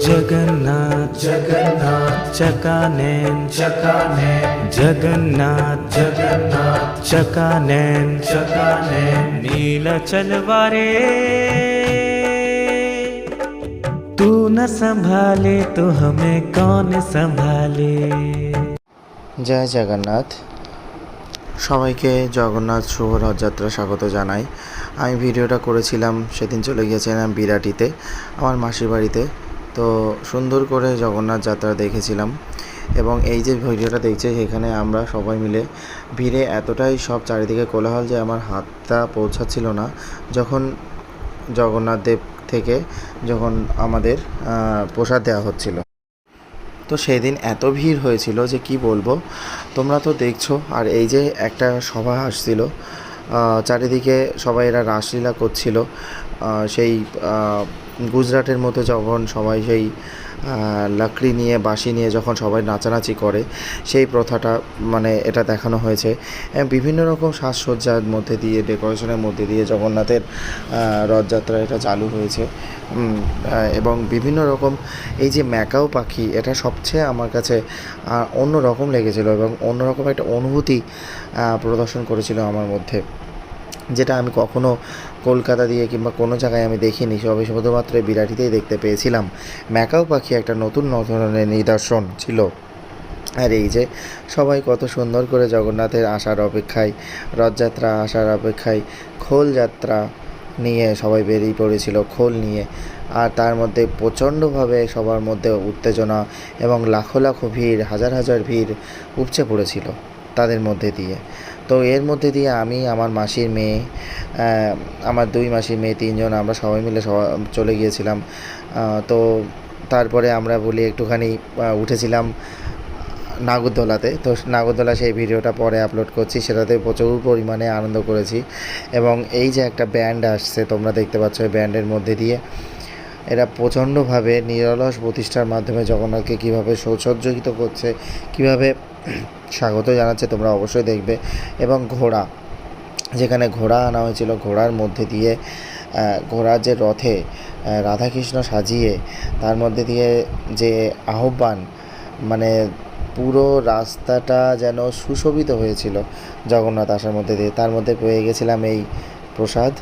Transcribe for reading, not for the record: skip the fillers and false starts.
जगन्नाथ जगन्नाथ चकानैन चकानैन जगन्नाथ जगन्नाथ चकानैन चकानैन नीलाचलवारे तू न संभाले तो हमें कौन संभाले। জয় জগন্নাথ। সবাইকে জগন্নাথ শুভ রথযাত্রা স্বাগত জানাই। আমি ভিডিওটা করেছিলাম, সেদিন চলে গিয়েছিলাম বিরাটিতে আমার মাসির বাড়িতে। তো সুন্দর করে জগন্নাথ যাত্রা দেখেছিলাম এবং এই যে ভিডিওটা দেখছে সেখানে আমরা সবাই মিলে ভিড়ে এতটাই সব চারিদিকে কোলাহল যে আমার হাতটা পৌঁছাচ্ছিল না যখন জগন্নাথ দেব থেকে যখন আমাদের প্রসাদ দেওয়া হচ্ছিল। তো সেদিন এত ভিড় হয়েছিল যে কি বলবো, তোমরা তো দেখছো। আর এই যে একটা সভা আসছিল, চারিদিকে সবাই এরা রাসলীলা করছিল, সেই গুজরাটের মতো যখন সবাই সেই লাকড়ি নিয়ে বাঁশি নিয়ে যখন সবাই নাচানাচি করে সেই প্রথাটা মানে এটা দেখানো হয়েছে। বিভিন্ন রকম সাজসজ্জার মধ্যে দিয়ে ডেকোরেশনের মধ্যে দিয়ে জগন্নাথের রথযাত্রা এটা চালু হয়েছে এবং বিভিন্ন রকম এই যে ম্যাকাও পাখি, এটা সবচেয়ে আমার কাছে অন্য রকম লেগেছিল এবং অন্যরকম একটা অনুভূতি প্রদর্শন করেছিল আমার মধ্যে, যেটা আমি কখনো কলকাতা দিয়ে কিংবা কোনো জায়গায় আমি দেখিনি। সবাই শুধুমাত্র বিরাটিতেই দেখতে পেয়েছিলাম। ম্যাকাও পাখি একটা নতুন ধরনের নিদর্শন ছিল। আর এই যে সবাই কত সুন্দর করে জগন্নাথের আসার অপেক্ষায়, রথযাত্রা আসার অপেক্ষায় খোল যাত্রা নিয়ে সবাই বেরিয়ে পড়েছিল, খোল নিয়ে। আর তার মধ্যে প্রচণ্ডভাবে সবার মধ্যে উত্তেজনা এবং লাখো লাখো ভিড়, হাজার হাজার ভিড় উপচে পড়েছিল তাদের মধ্যে দিয়ে। তো এর মধ্যে দিয়ে আমি, আমার মাসির মেয়ে, আমার দুই মাসির মেয়ে, তিনজন আমরা সবাই মিলে চলে গিয়েছিলাম। তো তারপরে আমরা বলি একটুখানি উঠেছিলাম নাগরদোলাতে। তো নাগরদোলা সেই ভিডিওটা পরে আপলোড করছি, সেটাতে প্রচুর পরিমাণে আনন্দ করেছি। এবং এই যে একটা ব্যান্ড আসছে তোমরা দেখতে পাচ্ছ, এই ব্যান্ডের মধ্যে দিয়ে এরা প্রচণ্ডভাবে নিরলস প্রতিষ্ঠার মাধ্যমে জগন্নাথকে কীভাবে সুসজ্জিত করছে, কীভাবে স্বাগত জানাচ্ছে তোমরা অবশ্যই দেখবে। এবং ঘোড়া, যেখানে ঘোড়া আনা হয়েছিল, ঘোড়ার মধ্যে দিয়ে ঘোড়ার যে রথে রাধাকৃষ্ণ সাজিয়ে তার মধ্যে দিয়ে যে আহ্বান, মানে পুরো রাস্তাটা যেন সুশোভিত হয়েছিল জগন্নাথ আসার মধ্যে দিয়ে। তার মধ্যে পেয়ে গেছিলাম এই প্রসাদ।